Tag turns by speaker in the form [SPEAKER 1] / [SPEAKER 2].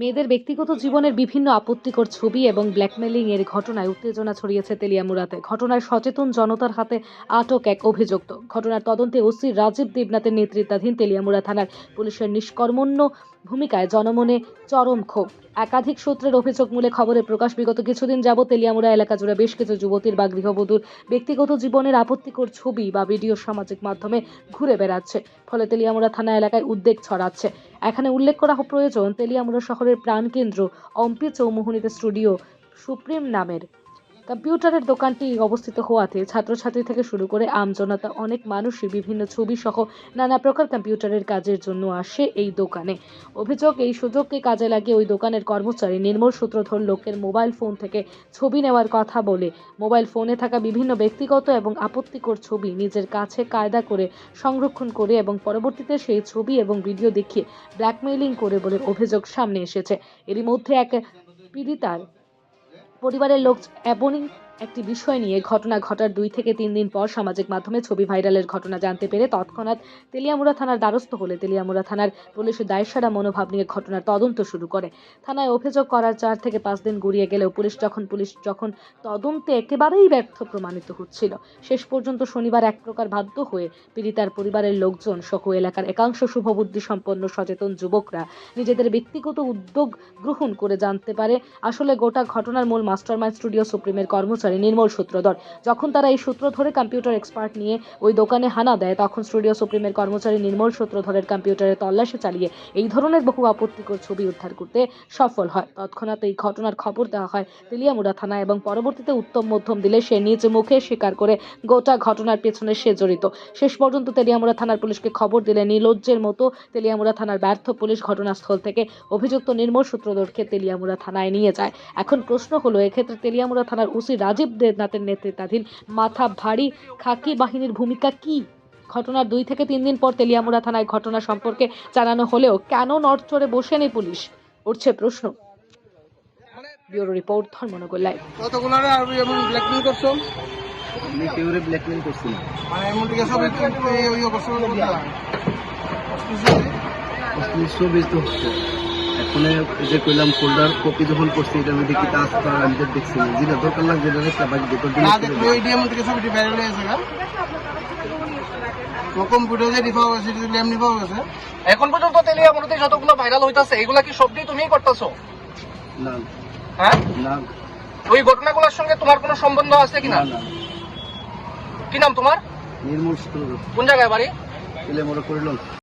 [SPEAKER 1] মেয়েদের ব্যক্তিগত জীবনের বিভিন্ন আপত্তিকর ছবি এবং ব্ল্যাকমেলিং এর ঘটনায় উত্তেজনা ছড়িয়েছে তেলিয়ামুড়াতে। ঘটনায় সচেতন জনতার হাতে আটক এক অভিযুক্ত। ঘটনার তদন্তে ওসি রাজীব দেবনাথের নেতৃত্বাধীন তেলিয়ামুড়া থানার পুলিশের নিষ্কর্মণ্য ভূমিকায় জনমনে চরম ক্ষোভ। একাধিক সূত্রের অভিযোগ মূলে খবরের প্রকাশ, বিগত কিছুদিন যাবৎ তেলিয়ামুড়া এলাকা জুড়ে বেশ কিছু যুবতীর বা গৃহবধূর ব্যক্তিগত জীবনের আপত্তিকর ছবি বা ভিডিও সামাজিক মাধ্যমে ঘুরে বেড়াচ্ছে। ফলে তেলিয়ামুড়া থানা এলাকায় উদ্বেগ ছড়াচ্ছে। এখানে উল্লেখ করা প্রয়োজন, তেলিয়ামুড়া শহরের প্রাণকেন্দ্র অম্পি চৌমুহনীতে স্টুডিও সুপ্রিম নামের কম্পিউটারের দোকানটি অবস্থিত হওয়াতে ছাত্রছাত্রী থেকে শুরু করে আমজনতা অনেক মানুষই বিভিন্ন ছবি সহ নানা প্রকার কম্পিউটারের কাজের জন্য আসে এই দোকানে। অভিযোগ, এই সুযোগকে কাজে লাগিয়ে ওই দোকানের কর্মচারী নির্মল সূত্রধর লোকের মোবাইল ফোন থেকে ছবি নেওয়ার কথা বলে মোবাইল ফোনে থাকা বিভিন্ন ব্যক্তিগত এবং আপত্তিকর ছবি নিজের কাছে কায়দা করে সংরক্ষণ করে এবং পরবর্তীতে সেই ছবি এবং ভিডিও দেখিয়ে ব্ল্যাকমেইলিং করে বলে অভিযোগ সামনে এসেছে। এরই মধ্যে এক পীড়িতার পরিবারের লোক এমনই একটি বিষয় নিয়ে ঘটনা ঘটার 2 থেকে 3 দিন পর সামাজিক মাধ্যমে ছবি ভাইরালের ঘটনা জানতে পেরে তৎক্ষণাৎ তেলিয়ামুড়া থানার দ্বারস্থ হলে তেলিয়ামুড়া থানার পুলিশ দায়সারা মনোভাব নিয়ে ঘটনার তদন্ত শুরু করে। থানায় অভিযোগ করার 4 থেকে 5 দিন গড়িয়ে গেলেও পুলিশ যখন তদন্তে একেবারেই ব্যর্থ প্রমাণিত হচ্ছিল, শেষ পর্যন্ত শনিবার এক প্রকার বাধ্য হয়ে পীড়িতার পরিবারের লোকজন সহ এলাকার একাংশ শুভবুদ্ধি সম্পন্ন সচেতন যুবকরা নিজেদের ব্যক্তিগত উদ্যোগ গ্রহণ করে জানতে পারে আসলে গোটা ঘটনার মূল মাস্টারমাইন্ড স্টুডিও সুপ্রিমের কর্মচারী নির্মল সূত্রধর। যখন তারা এই সূত্রধরে কম্পিউটার এক্সপার্ট নিয়ে ওই দোকানে হানা দেয়, তখন স্টুডিও সুপ্রিমের কর্মচারী নির্মল সূত্রধরের কম্পিউটারে তল্লাশি চালিয়ে এই ধরনের বহু আপত্তিকর ছবি উদ্ধার করতে সফল হয়। তৎক্ষণাৎ এই ঘটনার খবর দেওয়া হয় তেলিয়ামুড়া থানায় এবং পরবর্তীতে উত্তম মধ্যম দিলে সে নিজ মুখে স্বীকার করে গোটা ঘটনার পেছনে সে জড়িত। শেষ পর্যন্ত তেলিয়ামুড়া থানার পুলিশকে খবর দিলে নির্লজ্জের মতো তেলিয়ামুড়া থানার ব্যর্থ পুলিশ ঘটনাস্থল থেকে অভিযুক্ত নির্মল সূত্রধরকে তেলিয়ামুড়া থানায় নিয়ে যায়। এখন প্রশ্ন হলো, এক্ষেত্রে তেলিয়ামুড়া থানার ওসি রাজীব দেবনাথের নেতৃত্বাধীন মাথা ভারী খাকি বাহিনীর ভূমিকা কি? ঘটনার 2 থেকে 3 দিন পর তেলিয়ামুড়া থানায় ঘটনা সম্পর্কে জানানো হলেও কেন নড়চড়ে বসেনি পুলিশ, উঠছে প্রশ্ন। Bureau report, Dharmanagar live.
[SPEAKER 2] কতগুলারে আর এমন ব্ল্যাকমেল করছো?
[SPEAKER 3] আমি কেউরে ব্ল্যাকমেল করছি না।
[SPEAKER 2] মানে এমন থেকে সব ওই অবস্থা
[SPEAKER 3] ছবি তো এখন যে কইলাম ফোল্ডার কপি যখন করছি এটার মধ্যে কি কাজ করার আমি দেখছি না, যেটা দরকার লাগবে এটা রেখে বাকি ভেতর
[SPEAKER 2] না দেখলে ওই ডিএম থেকে ছবিটি ভাইরাল হয়েছে গা। তো কম্পিউটার যে রিফাও আছে সেটা ল্যাম রিফাও আছে।
[SPEAKER 4] এখন পর্যন্ত তেলিয়ামুড়াতে যতগুলো ভাইরাল হইতাছে এগুলা কি সবটি তুমিই করতেছো?
[SPEAKER 3] না
[SPEAKER 4] হ্যাঁ,
[SPEAKER 3] না
[SPEAKER 4] ওই ঘটনাগুলোর সঙ্গে তোমার কোনো সম্বন্ধ আছে কিনা?
[SPEAKER 3] না।
[SPEAKER 4] কি নাম তোমার?
[SPEAKER 3] নির্মূল সূত্র
[SPEAKER 4] কোন জায়গায় বাড়ি?
[SPEAKER 3] এলে মনে করিলাম